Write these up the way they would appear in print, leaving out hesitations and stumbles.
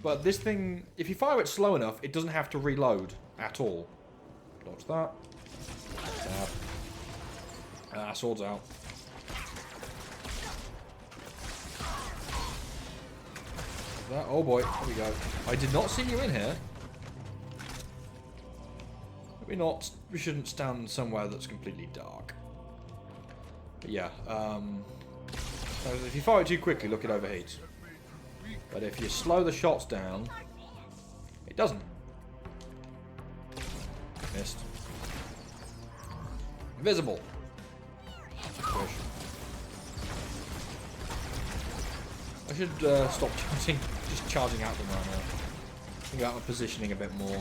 But this thing, if you fire it slow enough, it doesn't have to reload at all. Dodge that. Stab. Swords out. That. Oh boy, here we go. I did not see you in here. We shouldn't stand somewhere that's completely dark. But yeah, so if you fire it too quickly, look, it overheats. But if you slow the shots down, it doesn't. Missed. Invisible. Push. I should stop just charging out them right now. Think about my positioning a bit more.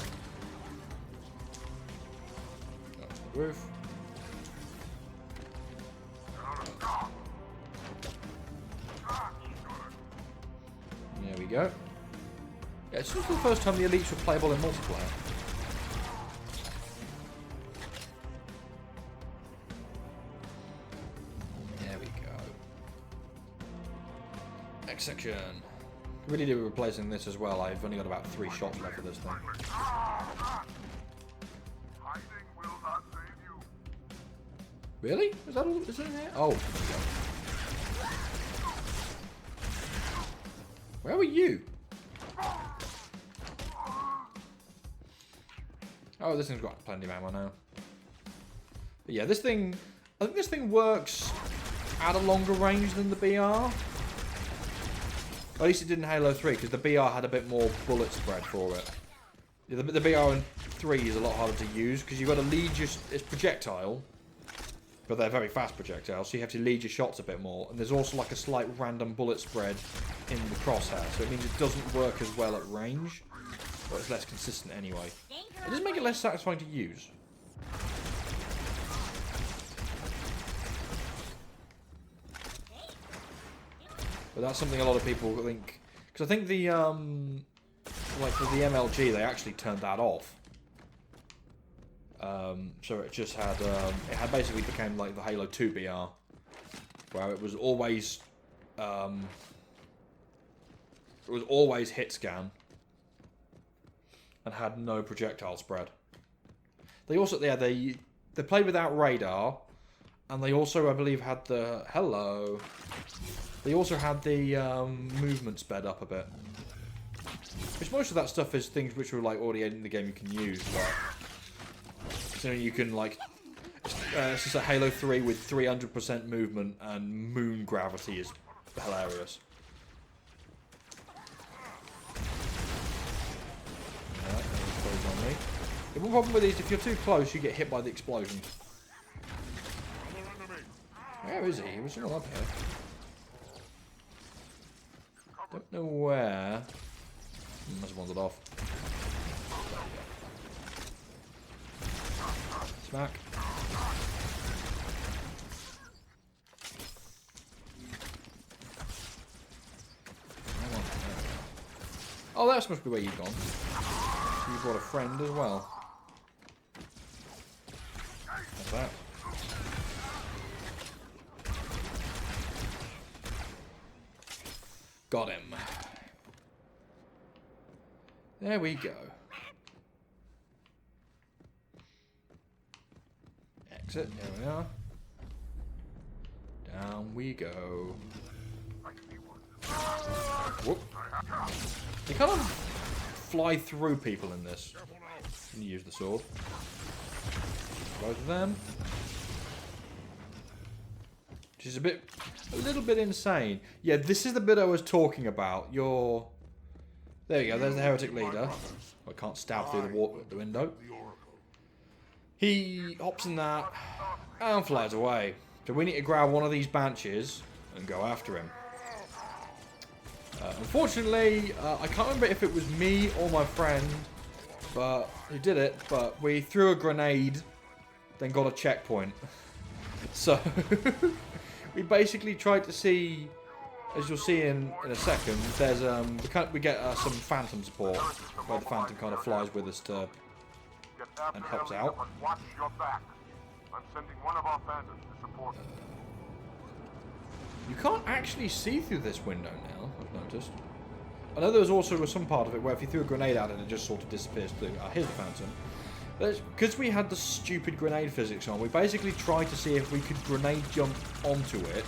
Up to the roof. There we go. Yeah, it's just the first time the elites were playable in multiplayer. There we go. Next section. Really do replacing this as well. I've only got about 3 shots left of this thing. Really? Is that all? Is it in here? Oh, there we go. Where were you? Oh, this thing's got plenty of ammo now. But yeah, this thing... I think this thing works at a longer range than the BR. At least it did in Halo 3, because the BR had a bit more bullet spread for it. Yeah, the BR in 3 is a lot harder to use, because you've got to lead your... It's projectile, but they're very fast projectiles, so you have to lead your shots a bit more. And there's also like a slight random bullet spread in the crosshair, so it means it doesn't work as well at range, but it's less consistent anyway. It does make it less satisfying to use. But that's something a lot of people think, because I think the like for the MLG they actually turned that off. So it just had it had basically became like the Halo 2 BR, where it was always hit scan and had no projectile spread. They also they played without radar, and they also I believe had the They also had the movement sped up a bit. Which most of that stuff is things which were like already in the game you can use, but so you can like it's just a Halo 3 with 300% movement and moon gravity is hilarious. On me. The one problem with these, if you're too close, you get hit by the explosion. Where is he? He was all up here. Don't know where. Must have wandered off. Smack. Oh, that must be where you've gone. You brought a friend as well. What's that? Got him. There we go. Exit. There we are. Down we go. Whoop. You kind of fly through people in this. Can you use the sword? Both of them. Which is a little bit insane. Yeah, this is the bit I was talking about. There you go, there's the heretic leader. I can't stab through the window. He hops in that and flies away. So we need to grab one of these banshees and go after him. Unfortunately, I can't remember if it was me or my friend who did it, but we threw a grenade, then got a checkpoint. So we basically tried to see, as you'll see in a second, there's we get some phantom support, where the phantom kind of flies with us and helps out. Watch your back. I'm sending one of our phantoms to support you. You can't actually see through this window now, I've noticed. I know there was also some part of it where if you threw a grenade at it, it just sort of disappears too. Here's the fountain. Because we had the stupid grenade physics on, we basically tried to see if we could grenade jump onto it.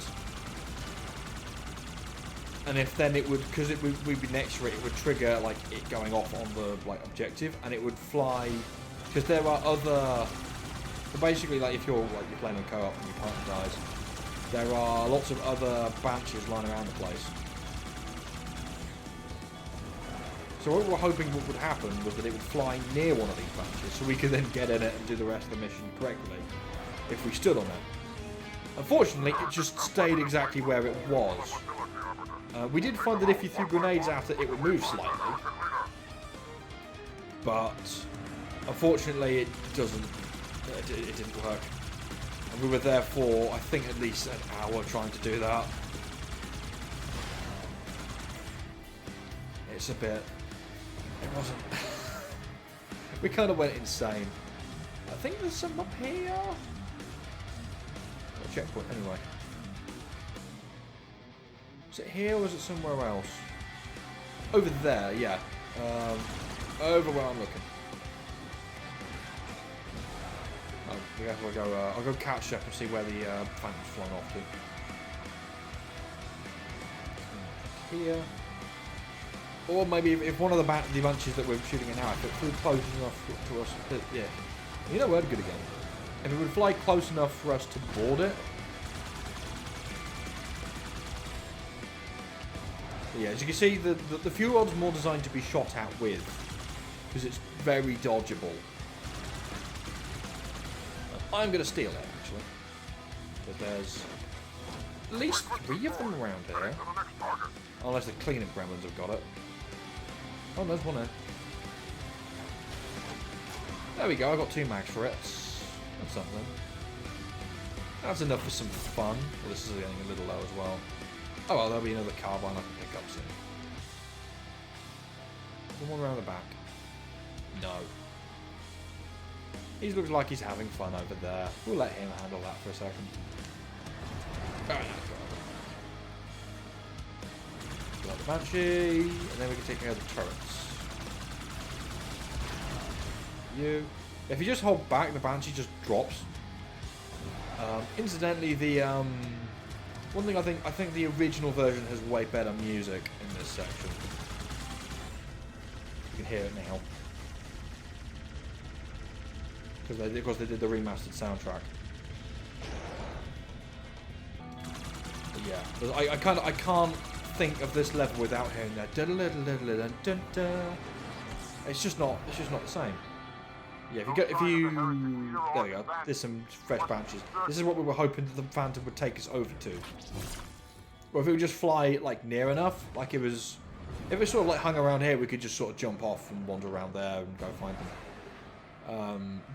And if then it would, because we'd be next to it, it would trigger like it going off on the like objective, and it would fly. Because there are other, basically like if you're playing on co-op and your partner dies, there are lots of other banshees lying around the place. So what we were hoping what would happen was that it would fly near one of these banshees, so we could then get in it and do the rest of the mission correctly if we stood on it. Unfortunately, it just stayed exactly where it was. We did find that if you threw grenades at it, it would move slightly. But unfortunately, it doesn't. It didn't work. And we were there for, I think, at least an hour trying to do that. It's a bit. It wasn't. We kind of went insane. I think there's some up here. A checkpoint anyway. Is it here or is it somewhere else? Over there, yeah. Over where I'm looking. Oh, we have to go. I'll go catch up and see where the phantom's flung off to. Here. Or maybe if one of the bunches that we're shooting at now, if it flew close enough to us, yeah. You know where good again. If it would fly close enough for us to board it. Yeah, as you can see, the fuel rod's more designed to be shot at with, because it's very dodgeable. I'm going to steal it, actually. But there's at least 3 of them around here. Unless the cleaning gremlins have got it. Oh, there's one there. There we go, I got 2 mags for it. That's something. That's enough for some fun. Well, this is getting a little low as well. Oh well, there'll be another carbine I can pick up soon. One around the back. No. He looks like he's having fun over there. We'll let him handle that for a second. Got the Banshee, and then we can take care of the turrets. If you just hold back, the Banshee just drops. Incidentally, the one thing I think the original version has way better music in this section. You can hear it now. Because they did the remastered soundtrack. But yeah, I can't think of this level without hearing that. It's just not the same. Yeah, if you there we go. There's some fresh branches. This is what we were hoping that the Phantom would take us over to. Or if it would just fly like near enough, like it was, if it sort of like hung around here, we could just sort of jump off and wander around there and go find them.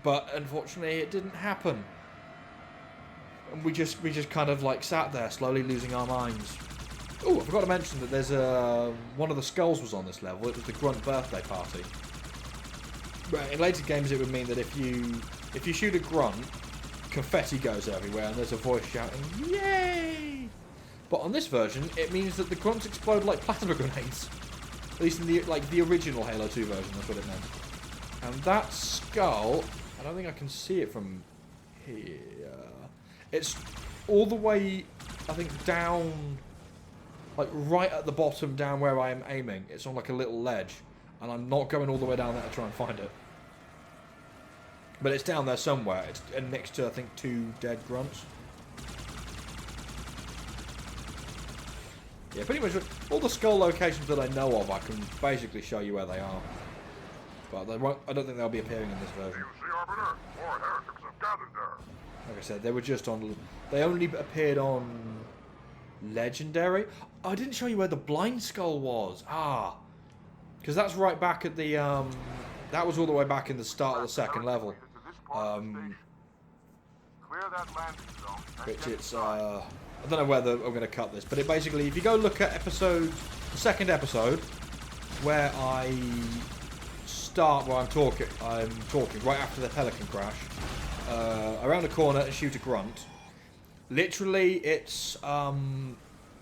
But unfortunately, it didn't happen. And we just kind of like sat there, slowly losing our minds. Oh, I forgot to mention that there's one of the skulls was on this level. It was the Grunt birthday party. But in later games, it would mean that if you shoot a grunt, confetti goes everywhere, and there's a voice shouting "Yay!" But on this version, it means that the grunts explode like plasma grenades. At least in the original Halo 2 version, that's what it meant. And that skull, I don't think I can see it from here. It's all the way, I think, down, like right at the bottom, down where I am aiming. It's on like a little ledge. And I'm not going all the way down there to try and find it. But it's down there somewhere. It's next to, I think, 2 dead grunts. Yeah, pretty much all the skull locations that I know of, I can basically show you where they are. But they won't, I don't think they'll be appearing in this version. Like I said, they were just on... They only appeared on Legendary. Oh, I didn't show you where the blind skull was. Ah. Because that's right back at the, that was all the way back in the start of the second level. Which it's, I don't know whether I'm going to cut this, but it basically, if you go look at the second episode, where I start, where I'm talking right after the Pelican crash, around the corner and shoot a grunt. Literally, it's,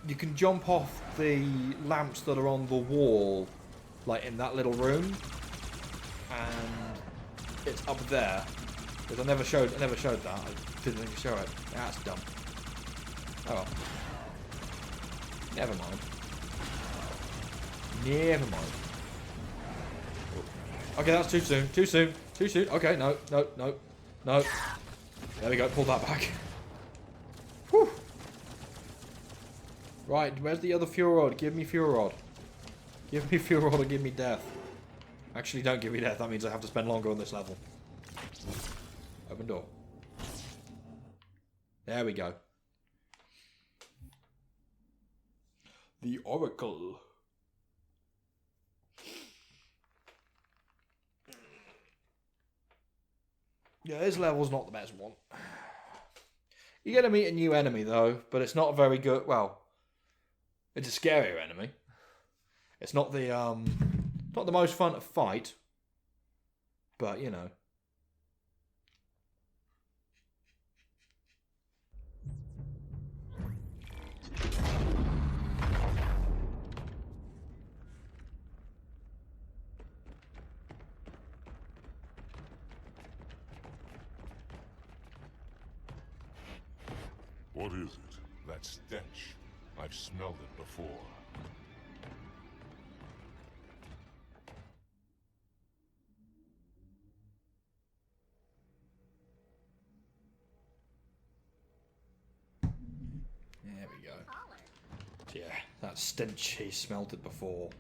you can jump off the lamps that are on the wall, like in that little room, and it's up there. Because I never showed that. I didn't think to show it. That's dumb. Oh well. Never mind. Never mind. Okay, that's too soon. Too soon. Too soon. Okay, no. There we go. Pull that back. Whew. Right, where's the other fuel rod? Give me fuel rod. Give me fuel rod or give me death. Actually, don't give me death. That means I have to spend longer on this level. Open door. There we go. The Oracle. Yeah, this level's not the best one. You're going to meet a new enemy, though, but it's not a very good... Well, it's a scarier enemy. It's not the most fun to fight, but, you know. What is it? That stench. I've smelled it before. There we go. Yeah, that stench, he smelled it before.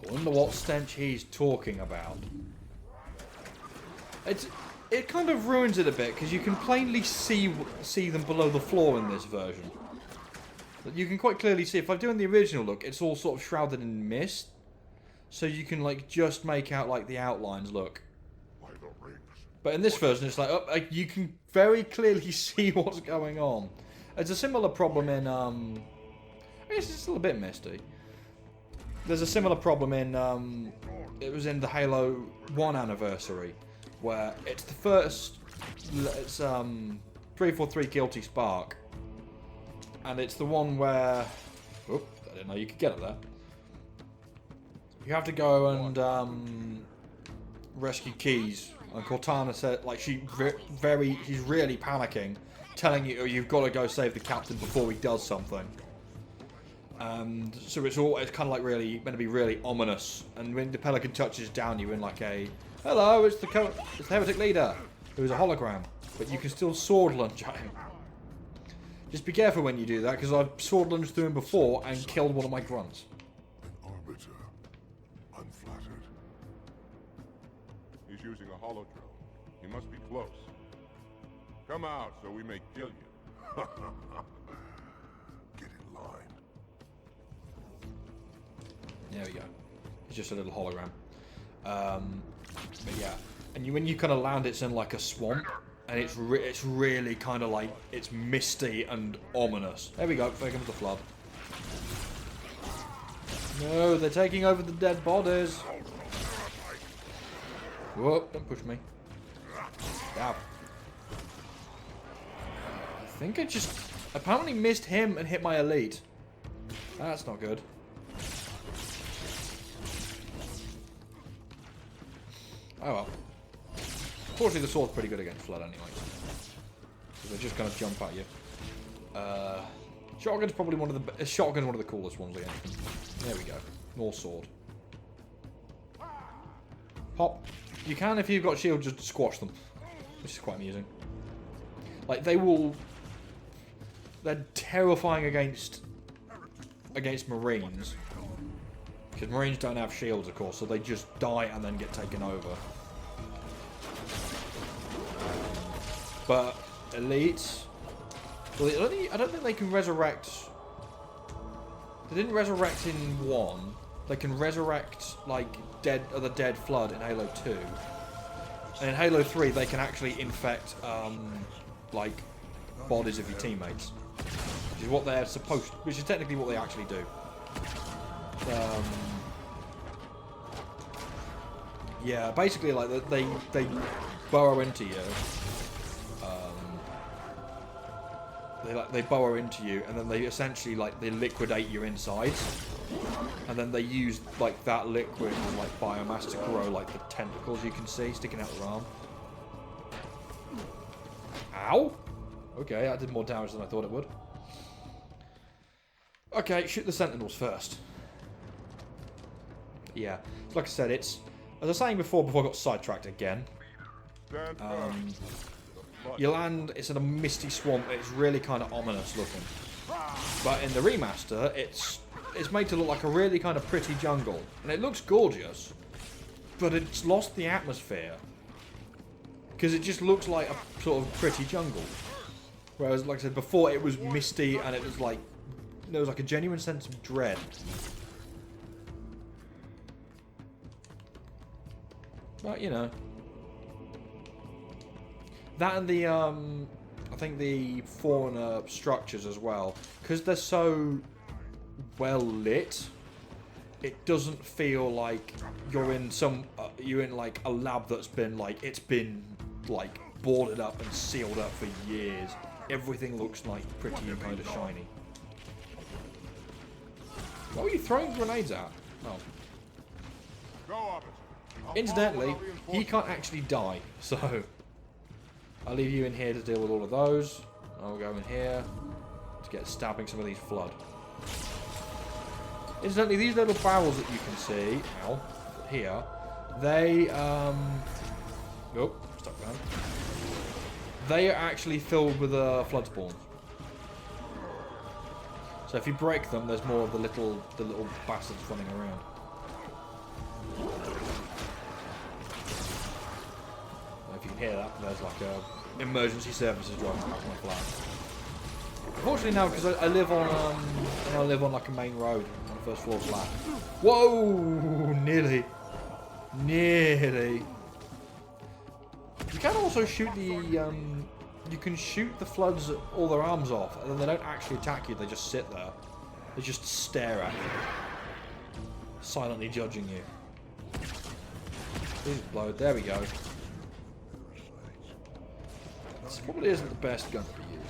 I wonder what stench he's talking about. It kind of ruins it a bit, because you can plainly see them below the floor in this version. You can quite clearly see, if I'm doing the original look, it's all sort of shrouded in mist. So you can, like, just make out, like, the outlines look. But in this version, it's like, you can very clearly see what's going on. It's a similar problem in, I guess it's still a bit misty. There's a similar problem in, it was in the Halo 1 anniversary, where it's the first, it's 343 Guilty Spark, and it's the one where, oop, I didn't know you could get it there. You have to go and rescue Keys, and Cortana said, like, she's really panicking, telling you you've got to go save the captain before he does something. And so it's kind of like really meant to be really ominous, and when the Pelican touches down, you're in like a hello, it's the heretic leader, who's a hologram, but you can still sword lunge at him. Just be careful when you do that, because I've sword lunged through him before and killed one of my grunts. An arbiter. Unflattered. He's using a holodrone. He must be close. Come out so we may kill you. Get in line. There we go. It's just a little hologram. But yeah, and when you kind of land, it's in like a swamp, and it's really kind of like, it's misty and ominous. There we go, Victim of the Flood. No, they're taking over the dead bodies. Whoa, don't push me. Stab. I think I just apparently missed him and hit my elite. That's not good. Oh well. Fortunately, the sword's pretty good against Flood anyway. So they're just going to jump at you. Shotgun's probably one of the coolest ones against them. There we go. More sword. Pop. You can, if you've got shield, just squash them. Which is quite amusing. Like, they're terrifying against Marines. Because Marines don't have shields, of course, so they just die and then get taken over. But elites, well, I don't think they can resurrect. They didn't resurrect in 1. They can resurrect like other dead Flood in Halo 2, and in Halo 3 they can actually infect like bodies of your teammates, which is what they're supposed. Which is technically what they actually do. Yeah, basically, like they burrow into you. they burrow into you, and then they essentially like they liquidate your insides, and then they use like that liquid and like biomass to grow like the tentacles you can see sticking out their arm. Ow! Okay, that did more damage than I thought it would. Okay, shoot the sentinels first. Yeah, so like I said, it's as I was saying before I got sidetracked again. You land, it's in a misty swamp, it's really kind of ominous looking. But in the remaster, it's made to look like a really kind of pretty jungle. And it looks gorgeous, but it's lost the atmosphere. Because it just looks like a sort of pretty jungle. Whereas, like I said before, it was misty and it was like, there was like a genuine sense of dread. But, you know. That and the, I think the fauna structures as well. Because they're so well lit, it doesn't feel like you're in you're in like a lab that's been like, it's been like boarded up and sealed up for years. Everything looks like pretty and kind of shiny. What are you throwing grenades at? Oh. Incidentally, he can't actually die, so I'll leave you in here to deal with all of those. I'll go in here to get stabbing some of these flood. Incidentally, these little barrels that you can see, ow, here, they, oh, stuck down. They are actually filled with flood spawns. So if you break them, there's more of the little bastards running around. If you can hear that, there's like a emergency services driving past my flat. Unfortunately now, because I live on like a main road on a first floor flat. Whoa! Nearly. You can also shoot the you can shoot the floods all their arms off, and then they don't actually attack you. They just sit there. They just stare at you, silently judging you. Please explode. There we go. This probably isn't the best gun to be using.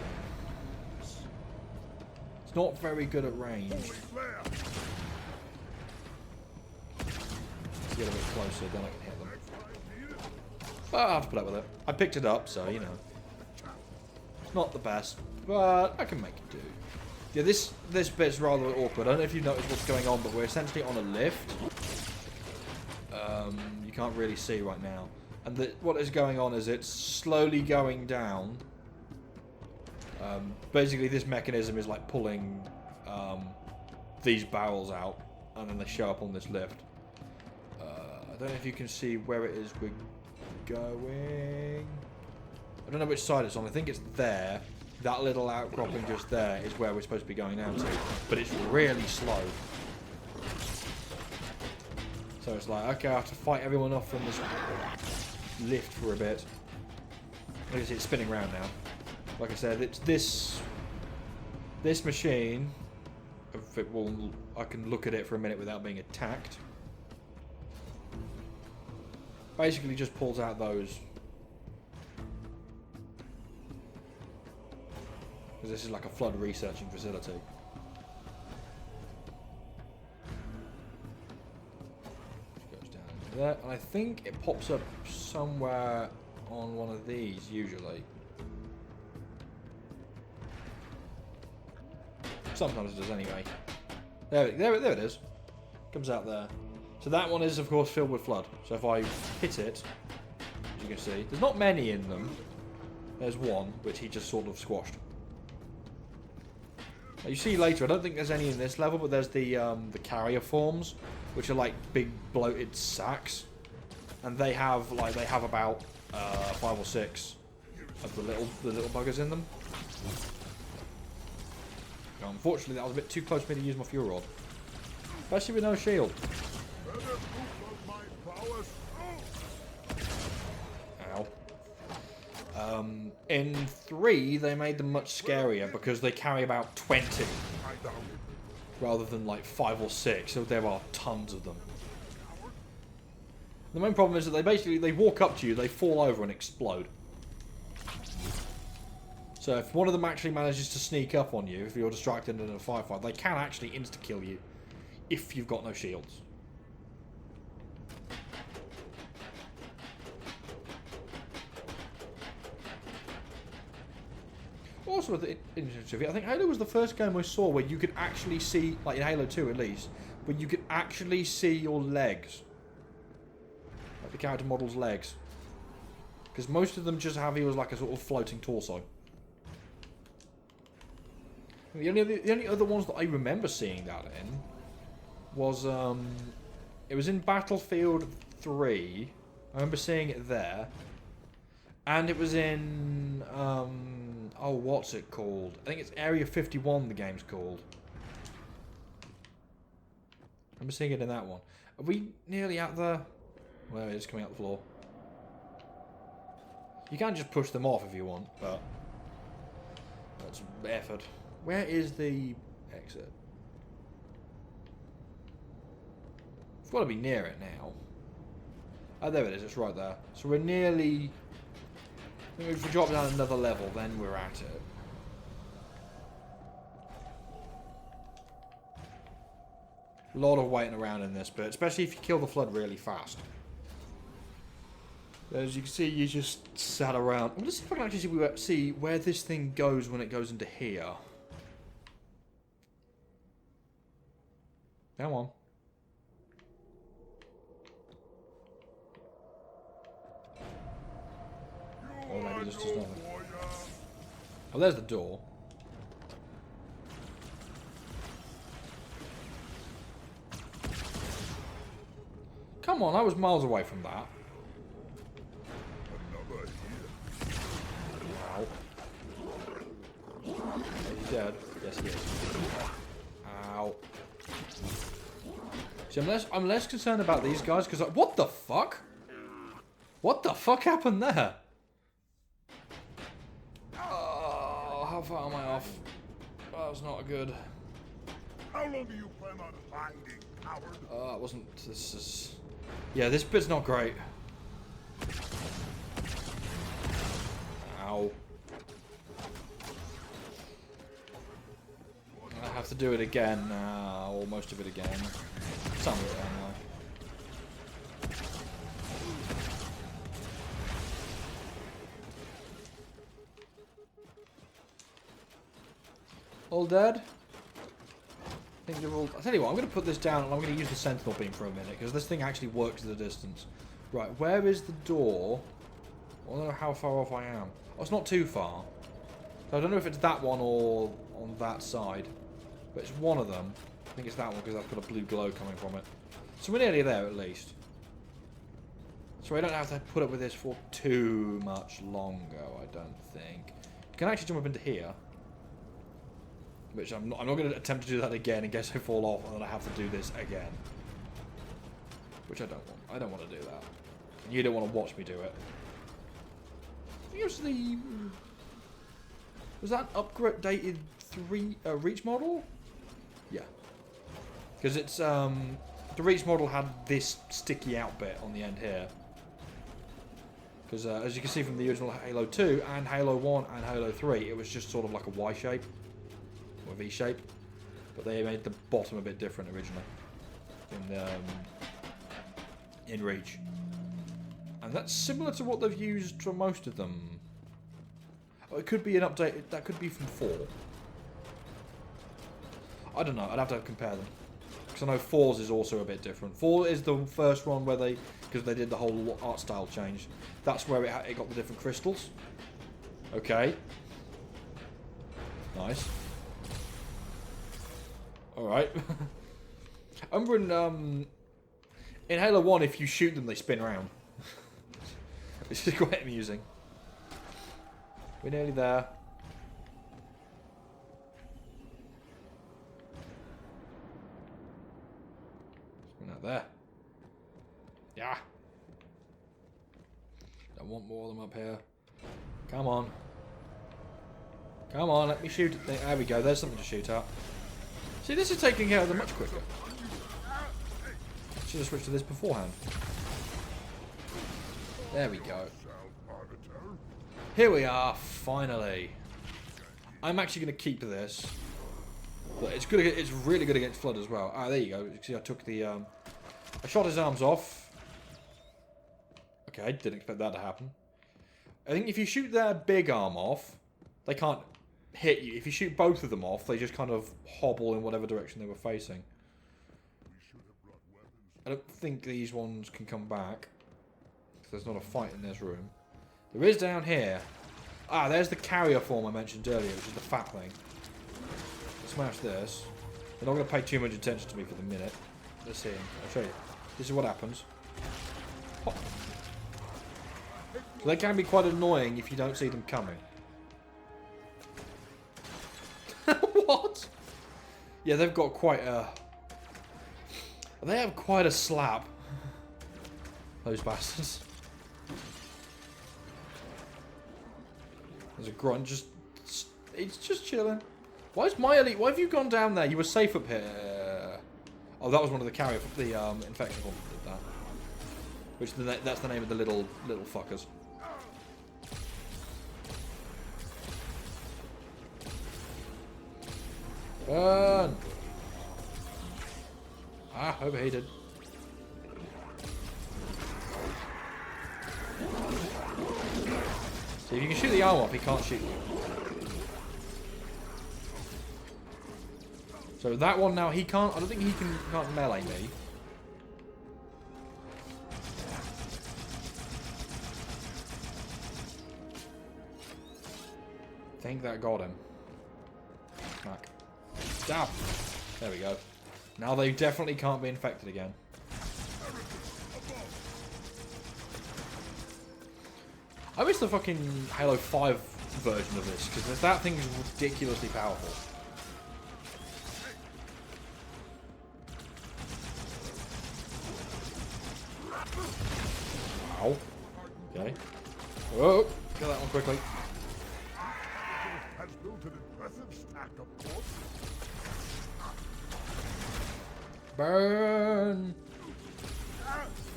It's not very good at range. Let's get a bit closer, then I can hit them. But I'll have to put up with it. I picked it up, so, you know. It's not the best, but I can make it do. Yeah, this bit's rather awkward. I don't know if you've noticed what's going on, but we're essentially on a lift. You can't really see right now. And what is going on is it's slowly going down. Basically, this mechanism is like pulling these barrels out, and then they show up on this lift. I don't know if you can see where it is we're going. I don't know which side it's on. I think it's there. That little outcropping just there is where we're supposed to be going down to. But it's really slow. So it's like, okay, I have to fight everyone off from this lift for a bit. Like I see, it's spinning around now. Like I said, it's this machine. If it will, I can look at it for a minute without being attacked. Basically, just pulls out those. Because this is like a flood researching facility. Goes down into there, and I think it pops up somewhere on one of these usually. Sometimes it does anyway. There it is. Comes out there. So that one is, of course, filled with flood. So if I hit it, as you can see, there's not many in them. There's one, which he just sort of squashed. Now, you see later, I don't think there's any in this level, but there's the carrier forms, which are like big bloated sacks, and they have about 5 or 6 of the little buggers in them. Now, unfortunately, that was a bit too close for me to use my fuel rod, especially with no shield. Ow. In 3, they made them much scarier because they carry about 20 rather than like 5 or 6, so there are tons of them. The main problem is that they walk up to you, they fall over and explode. So if one of them actually manages to sneak up on you, if you're distracted in a firefight, they can actually insta-kill you if you've got no shields. Also, with the interesting, I think Halo was the first game I saw where you could actually see, like in Halo 2 at least, where you could actually see your legs. Like the character model's legs. Because most of them just have you as like a sort of floating torso. The only other ones that I remember seeing that in was, it was in Battlefield 3. I remember seeing it there. And it was in, oh, what's it called? I think it's Area 51 the game's called. I remember seeing it in that one. Are we nearly out there? Well, it's coming out the floor. You can just push them off if you want, but that's effort. Where is the exit? It's got to be near it now. Oh, there it is. It's right there. So we're nearly... If we drop down another level, then we're at it. A lot of waiting around in this bit, especially if you kill the flood really fast. As you can see, you just sat around. Let's see if I can actually see where this thing goes when it goes into here. Come on. Or maybe this does nothing. Oh, there's the door. Come on, I was miles away from that. Wow. Is he dead? Yes, he is. Ow. See, I'm less concerned about these guys because what the fuck? What the fuck happened there? Oh, how far am I off? That was not good. How long do you plan on hiding, coward? It wasn't. This is. Yeah, this bit's not great. Ow. I have to do it again. Or most of it again. Some of it anyway. All dead? I think they're all... I'll tell you what, I'm going to put this down and I'm going to use the sentinel beam for a minute because this thing actually works at a distance. Right, where is the door? I don't know how far off I am. Oh, it's not too far. So I don't know if it's that one or on that side. But it's one of them. I think it's that one because I've got a blue glow coming from it. So we're nearly there at least. So I don't have to put up with this for too much longer, I don't think. You can actually jump up into here. Which I'm not going to attempt to do that again in case I fall off and then I have to do this again. Which I don't want. I don't want to do that. And you don't want to watch me do it. I think it was the... Was that upgraded Reach model? Yeah. Because it's, the Reach model had this sticky out bit on the end here. Because, as you can see from the original Halo 2 and Halo 1 and Halo 3, it was just sort of like a Y shape. Or V shape. But they made the bottom a bit different originally. In Reach. And that's similar to what they've used for most of them. Oh, it could be an update. That could be from 4. I don't know. I'd have to compare them. Because I know 4's is also a bit different. 4 is the first one where they... Because they did the whole art style change. That's where it got the different crystals. Okay. Nice. Alright. I remember in Halo 1, if you shoot them, they spin around. This is quite amusing. We're nearly there. We're not there. Yeah. Don't want more of them up here. Come on. Come on, let me shoot at things. There we go, there's something to shoot at. See, this is taking care of them much quicker. Should have switched to this beforehand. There we go. Here we are, finally. I'm actually going to keep this. But it's good. It's really good against flood as well. Ah, there you go. You see, I took the. I shot his arms off. Okay, didn't expect that to happen. I think if you shoot their big arm off, they can't hit you. If you shoot both of them off, they just kind of hobble in whatever direction they were facing. I don't think these ones can come back. There's not a fight in this room. There is down here. Ah, there's the carrier form I mentioned earlier, which is the fat thing. Smash this. They're not going to pay too much attention to me for the minute. Let's see. I'll show you. This is what happens. Hop. So they can be quite annoying if you don't see them coming. What? Yeah, they've got quite a... They have quite a slap. Those bastards. There's a grunt just... It's just chilling. Why is my elite... Why have you gone down there? You were safe up here. Oh, that was one of the carrier... The infection forms that did that. Which that's the name of the little fuckers. Burn! Ah, overheated. So if you can shoot the arm off, he can't shoot you. So that one now, he can't... I don't think he can't melee me. I think that got him. Smack. Stab! There we go. Now they definitely can't be infected again. I wish the fucking Halo 5 version of this, because that thing is ridiculously powerful. Ow. Okay. Whoa! Get that one quickly. Burn!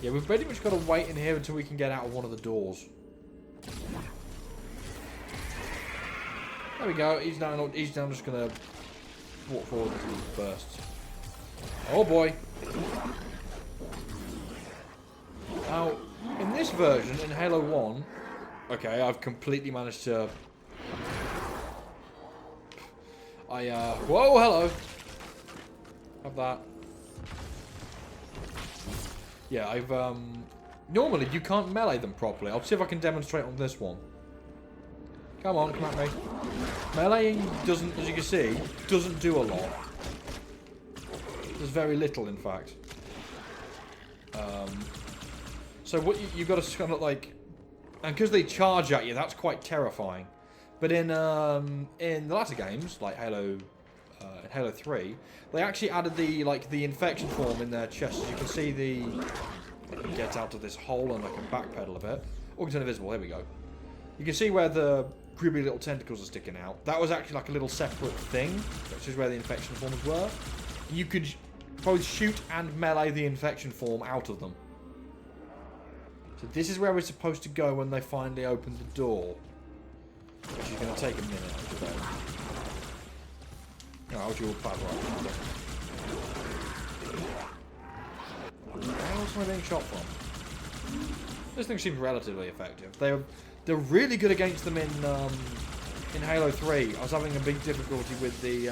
Yeah, we've pretty much got to wait in here until we can get out of one of the doors. There we go. He's now just gonna walk forward until he bursts. Oh boy! Now, in this version, in Halo 1, okay, I've completely managed to. Whoa, hello. Have that. Yeah, I've normally you can't melee them properly. I'll see if I can demonstrate on this one. Come on, come at me. Meleeing doesn't, as you can see, doesn't do a lot. There's very little, in fact. So what you've got to kind of like, and because they charge at you, that's quite terrifying. But in the latter games, like Halo 3, they actually added the infection form in their chest. As you can see I can get out of this hole and I can backpedal a bit. Oh, it's invisible. There we go. You can see where the creepy little tentacles are sticking out. That was actually like a little separate thing, which is where the infection forms were. You could both shoot and melee the infection form out of them. So this is where we're supposed to go when they finally open the door. Which is going to take a minute, I suppose. No, I'll dual pad right. Where else am I being shot from? This thing seems relatively effective. They're really good against them in Halo 3. I was having a big difficulty with the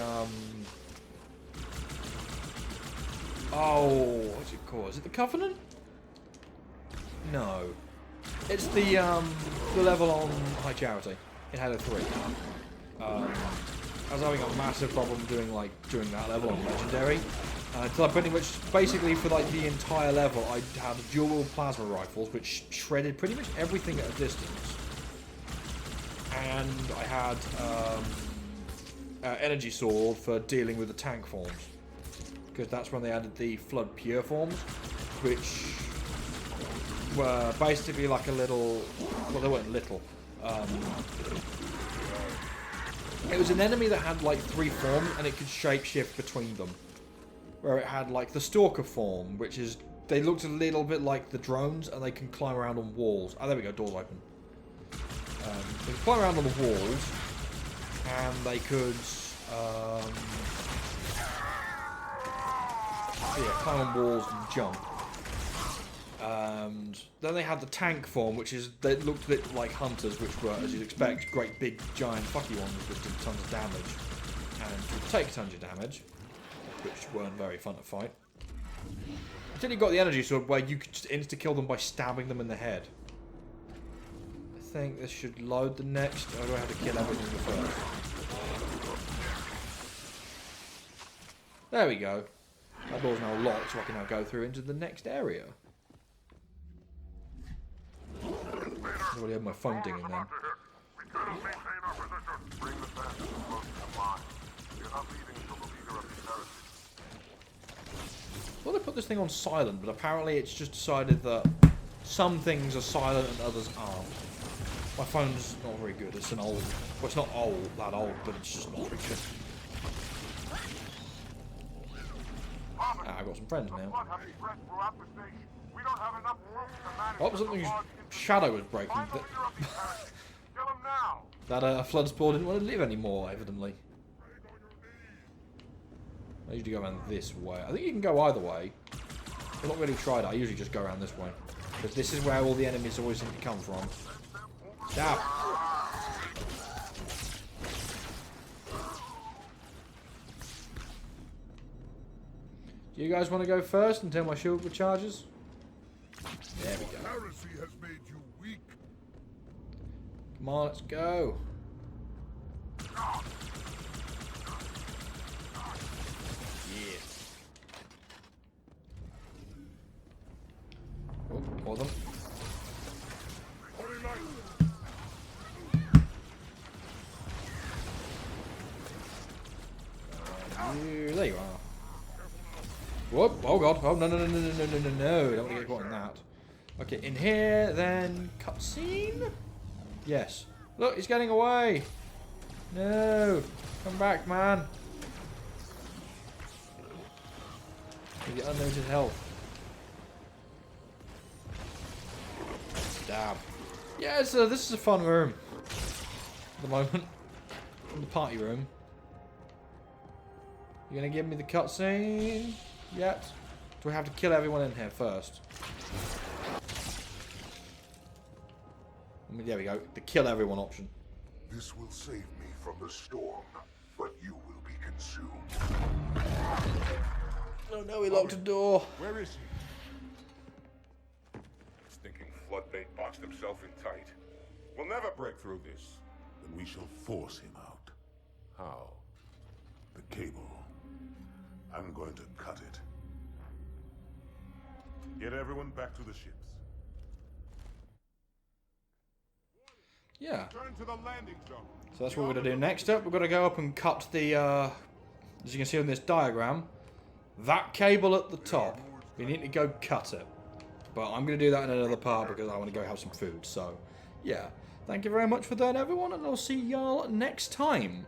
oh, what's it called? Is it the Covenant? No. It's the level on High Charity in Halo 3. I was having a massive problem doing that level on Legendary. So I pretty much, basically for like the entire level, I had dual plasma rifles, which shredded pretty much everything at a distance. And I had energy sword for dealing with the tank forms, because that's when they added the Flood Pure forms, which were basically like a little, well, they weren't little. It was an enemy that had like 3 forms, and it could shapeshift between them. Where it had like the Stalker form, which is, they looked a little bit like the drones, and they can climb around on walls. Oh, there we go, doors open. They can climb around on the walls, and they could climb on walls and jump. And then they had the tank form, which is, they looked a bit like hunters, which were, as you'd expect, great big giant fucky ones which did tons of damage and would take tons of damage, which weren't very fun to fight. Until you got the energy sword where you could just insta-kill them by stabbing them in the head. I think this should load the next, or do I have to kill everything first? There we go. That door's now locked, so I can now go through into the next area. I already had my phone dinging then. Well, they put this thing on silent, but apparently it's just decided that some things are silent and others aren't. My phone's not very good. It's an old... Well, it's not that old, but it's just not very good. Ah, I've got some friends now. Oh, something's shadow was breaking. That flood spore didn't want to live anymore, evidently. I usually go around this way. I think you can go either way. I've not really tried it. I usually just go around this way. Because this is where all the enemies always seem to come from. Stab! Do you guys want to go first until my shield recharges? There we go. Heresy has made you weak. Come on, let's go. Yeah. Oh, hold them. There you are. Whoop! Oh god! Oh no! No! Don't want to get caught in that. Okay, in here, then cutscene. Yes. Look, he's getting away. No! Come back, man. You get unlimited health. Stab. Yeah, this is a fun room. At the moment, the party room. You gonna give me the cutscene yet? Do we have to kill everyone in here first? There we go. The kill everyone option. This will save me from the storm, but you will be consumed. Oh no, he locked a door. Where is he? Stinking floodbait boxed himself in tight. We'll never break through this. Then we shall force him out. How? The cable. I'm going to cut it. Get everyone back to the ships. Yeah. Turn to the landing zone. So that's what we're going to do next up. We're going to go up and cut the, as you can see on this diagram, that cable at the top. We need to go cut it. But I'm going to do that in another part because I want to go have some food. So, yeah. Thank you very much for that, everyone, and I'll see y'all next time.